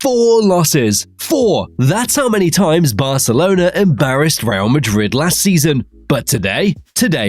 4 losses. 4! That's how many times Barcelona embarrassed Real Madrid last season. But today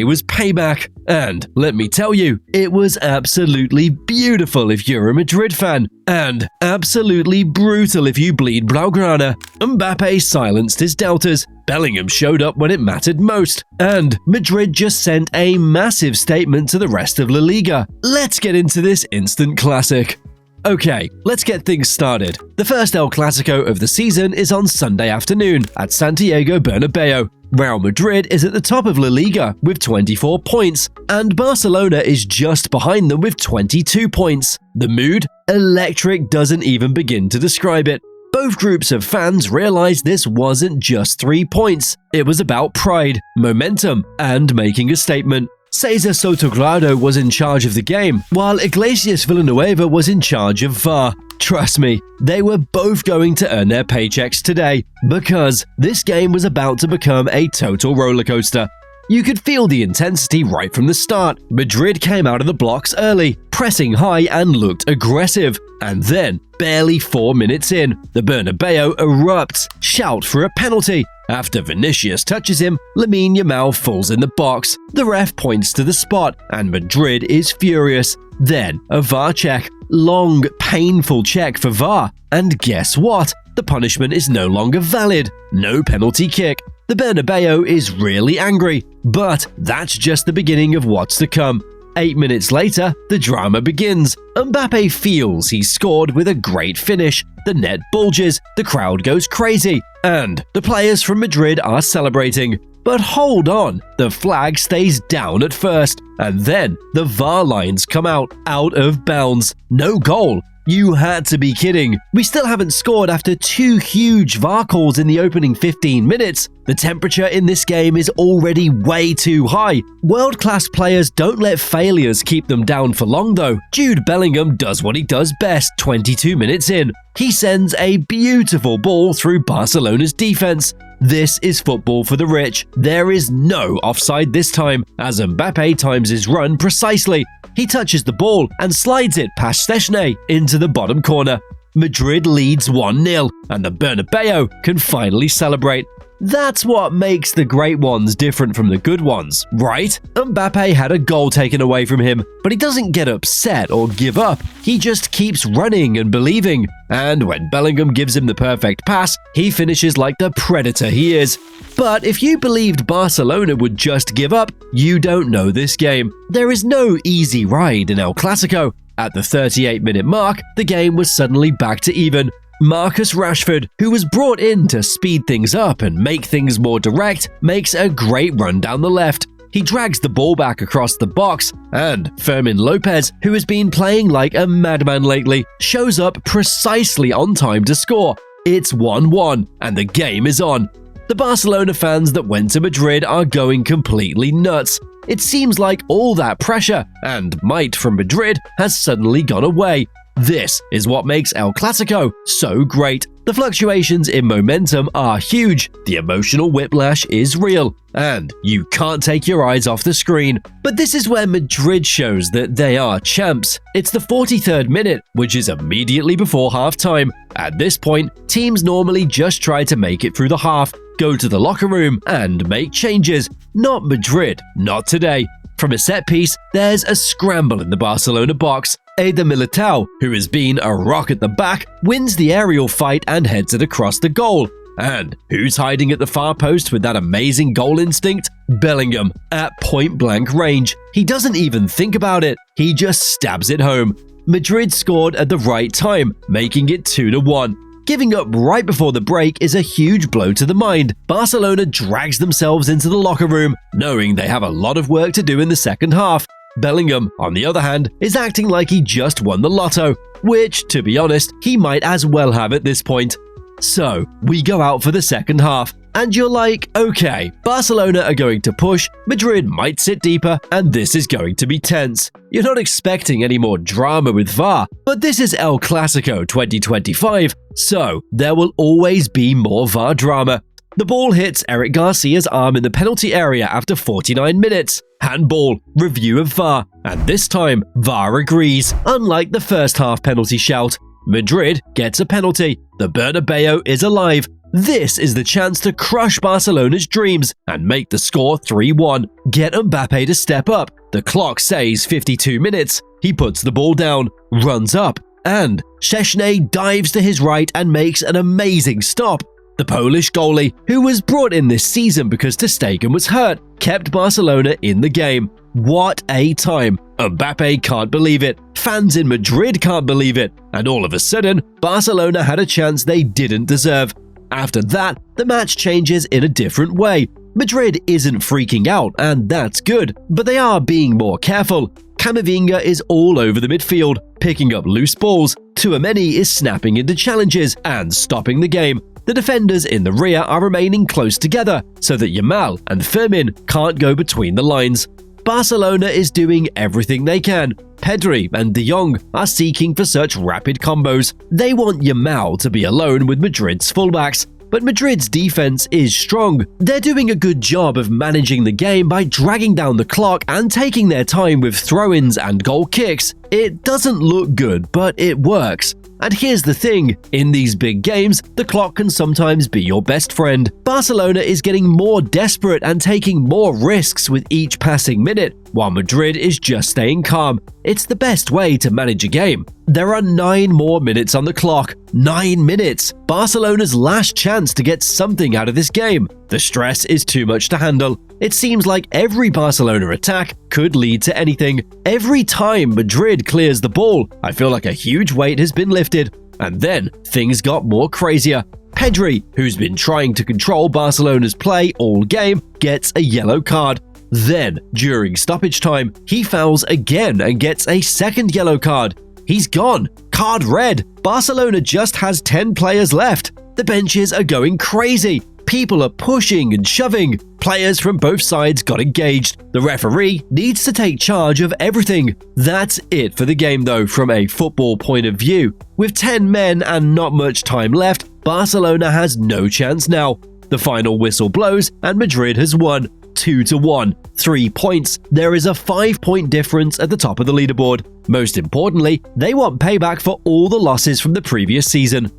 was payback. And let me tell you, it was absolutely beautiful if you're a Madrid fan, and absolutely brutal if you bleed Blaugrana. Mbappé silenced his doubters, Bellingham showed up when it mattered most, and Madrid just sent a massive statement to the rest of La Liga. Let's get into this instant classic. Okay, let's get things started. The first El Clásico of the season is on Sunday afternoon at Santiago Bernabéu. Real Madrid is at the top of La Liga with 24 points, and Barcelona is just behind them with 22 points. The mood? Electric doesn't even begin to describe it. Both groups of fans realized this wasn't just 3 points. It was about pride, momentum, and making a statement. César Sotogrado was in charge of the game, while Iglesias Villanueva was in charge of VAR. Trust me, they were both going to earn their paychecks today, because this game was about to become a total rollercoaster. You could feel the intensity right from the start. Madrid came out of the blocks early, pressing high and looked aggressive. And then, barely 4 minutes in, the Bernabéu erupts, shout for a penalty. After Vinicius touches him, Lamine Yamal falls in the box. The ref points to the spot, and Madrid is furious. Then, a VAR check. Long, painful check for VAR. And guess what? The punishment is no longer valid. No penalty kick. The Bernabéu is really angry, but that's just the beginning of what's to come. 8 minutes later, the drama begins. Mbappé feels he scored with a great finish. The net bulges, the crowd goes crazy, and the players from Madrid are celebrating. But hold on, the flag stays down at first, and then the VAR lines come out of bounds. No goal. You had to be kidding. We still haven't scored after 2 huge VAR calls in the opening 15 minutes. The temperature in this game is already way too high. World-class players don't let failures keep them down for long though. Jude Bellingham does what he does best 22 minutes in. He sends a beautiful ball through Barcelona's defense. This is football for the rich. There is no offside this time, as Mbappé times his run precisely. He touches the ball and slides it past Szczesny into the bottom corner. Madrid leads 1-0, and the Bernabéu can finally celebrate. That's what makes the great ones different from the good ones, right? Mbappé had a goal taken away from him, but he doesn't get upset or give up. He just keeps running and believing. And when Bellingham gives him the perfect pass, he finishes like the predator he is. But if you believed Barcelona would just give up, you don't know this game. There is no easy ride in El Clásico. At the 38-minute mark, the game was suddenly back to even. Marcus Rashford, who was brought in to speed things up and make things more direct, makes a great run down the left. He drags the ball back across the box, and Fermin Lopez, who has been playing like a madman lately, shows up precisely on time to score. It's 1-1, and the game is on. The Barcelona fans that went to Madrid are going completely nuts. It seems like all that pressure and might from Madrid has suddenly gone away. This is what makes El Clásico so great. The fluctuations in momentum are huge, the emotional whiplash is real, and you can't take your eyes off the screen. But this is where Madrid shows that they are champs. It's the 43rd minute, which is immediately before half-time. At this point, teams normally just try to make it through the half, go to the locker room, and make changes. Not Madrid, not today. From a set piece, there's a scramble in the Barcelona box. Eder Militao, who has been a rock at the back, wins the aerial fight and heads it across the goal. And who's hiding at the far post with that amazing goal instinct? Bellingham, at point-blank range. He doesn't even think about it. He just stabs it home. Madrid scored at the right time, making it 2-1. Giving up right before the break is a huge blow to the mind. Barcelona drags themselves into the locker room, knowing they have a lot of work to do in the second half. Bellingham, on the other hand, is acting like he just won the lotto, which, to be honest, he might as well have at this point. So, we go out for the second half, and you're like, okay, Barcelona are going to push, Madrid might sit deeper, and this is going to be tense. You're not expecting any more drama with VAR, but this is El Clásico 2025, so there will always be more VAR drama. The ball hits Eric Garcia's arm in the penalty area after 49 minutes. Handball, review of VAR, and this time, VAR agrees, unlike the first half penalty shout. Madrid gets a penalty. The Bernabeu is alive. This is the chance to crush Barcelona's dreams and make the score 3-1. Get Mbappé to step up. The clock says 52 minutes. He puts the ball down, runs up, and Szczesny dives to his right and makes an amazing stop. The Polish goalie, who was brought in this season because ter Stegen was hurt, kept Barcelona in the game. What a time! Mbappé can't believe it, fans in Madrid can't believe it, and all of a sudden, Barcelona had a chance they didn't deserve. After that, the match changes in a different way. Madrid isn't freaking out, and that's good, but they are being more careful. Camavinga is all over the midfield, picking up loose balls. Tchouaméni is snapping into challenges and stopping the game. The defenders in the rear are remaining close together so that Yamal and Fermin can't go between the lines. Barcelona is doing everything they can. Pedri and De Jong are seeking for such rapid combos. They want Yamal to be alone with Madrid's fullbacks. But Madrid's defense is strong. They're doing a good job of managing the game by dragging down the clock and taking their time with throw-ins and goal kicks. It doesn't look good, but it works. And here's the thing, in these big games, the clock can sometimes be your best friend. Barcelona is getting more desperate and taking more risks with each passing minute, while Madrid is just staying calm. It's the best way to manage a game. There are 9 more minutes on the clock. 9 minutes! Barcelona's last chance to get something out of this game. The stress is too much to handle. It seems like every Barcelona attack could lead to anything. Every time Madrid clears the ball, I feel like a huge weight has been lifted. And then things got more crazier. Pedri, who's been trying to control Barcelona's play all game, gets a yellow card. Then, during stoppage time, he fouls again and gets a second yellow card. He's gone. Card red. Barcelona just has 10 players left. The benches are going crazy. People are pushing and shoving. Players from both sides got engaged. The referee needs to take charge of everything. That's it for the game though from a football point of view. With 10 men and not much time left, Barcelona has no chance now. The final whistle blows and Madrid has won 2-1. 3 points. There is a 5-point difference at the top of the leaderboard. Most importantly, they want payback for all the losses from the previous season.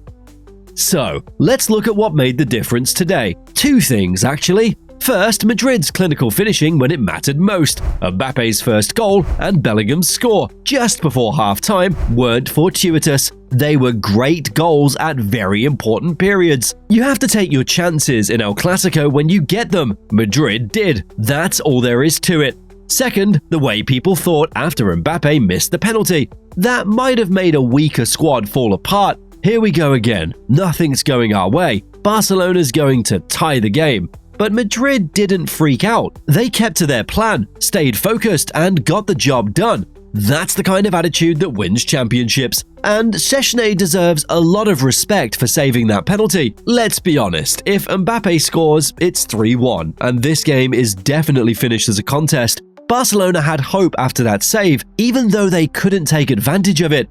So, let's look at what made the difference today. 2 things, actually. First, Madrid's clinical finishing when it mattered most. Mbappe's first goal and Bellingham's score just before half-time weren't fortuitous. They were great goals at very important periods. You have to take your chances in El Clásico when you get them. Madrid did. That's all there is to it. Second, the way people thought after Mbappé missed the penalty. That might have made a weaker squad fall apart. Here we go again. Nothing's going our way. Barcelona's going to tie the game. But Madrid didn't freak out. They kept to their plan, stayed focused, and got the job done. That's the kind of attitude that wins championships. And Szczesny deserves a lot of respect for saving that penalty. Let's be honest, if Mbappé scores, it's 3-1, and this game is definitely finished as a contest. Barcelona had hope after that save, even though they couldn't take advantage of it.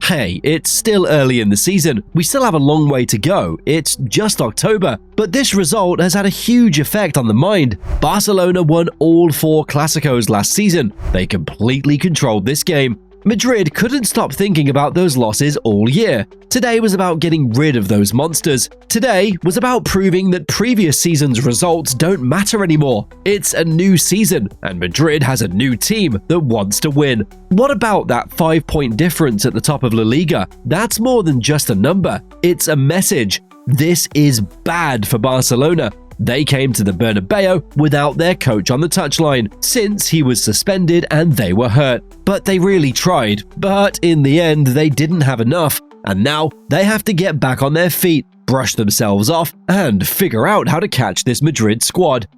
Hey, it's still early in the season. We still have a long way to go. It's just October. But this result has had a huge effect on the mind. Barcelona won all 4 Clásicos last season. They completely controlled this game. Madrid couldn't stop thinking about those losses all year. Today was about getting rid of those monsters. Today was about proving that previous season's results don't matter anymore. It's a new season, and Madrid has a new team that wants to win. What about that 5-point difference at the top of La Liga? That's more than just a number. It's a message. This is bad for Barcelona. They came to the Bernabeu without their coach on the touchline, since he was suspended and they were hurt. But they really tried, but in the end they didn't have enough, and now they have to get back on their feet, brush themselves off, and figure out how to catch this Madrid squad.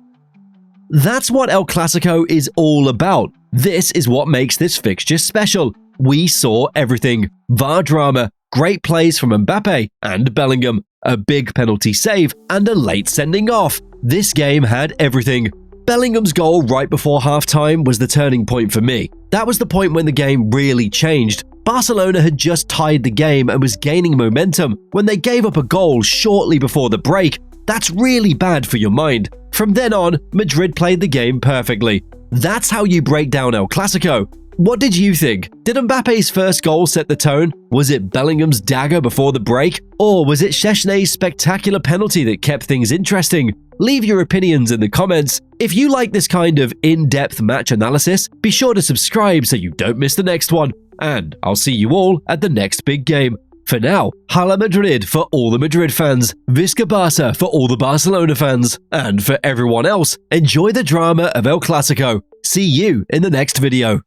That's what El Clásico is all about. This is what makes this fixture special. We saw everything. VAR drama, great plays from Mbappé and Bellingham, a big penalty save, and a late sending off. This game had everything. Bellingham's goal right before halftime was the turning point for me. That was the point when the game really changed. Barcelona had just tied the game and was gaining momentum when they gave up a goal shortly before the break. That's really bad for your mind. From then on, Madrid played the game perfectly. That's how you break down El Clásico. What did you think? Did Mbappe's first goal set the tone? Was it Bellingham's dagger before the break? Or was it Szczesny's spectacular penalty that kept things interesting? Leave your opinions in the comments. If you like this kind of in-depth match analysis, be sure to subscribe so you don't miss the next one. And I'll see you all at the next big game. For now, Hala Madrid for all the Madrid fans, Visca Barça for all the Barcelona fans, and for everyone else, enjoy the drama of El Clásico. See you in the next video.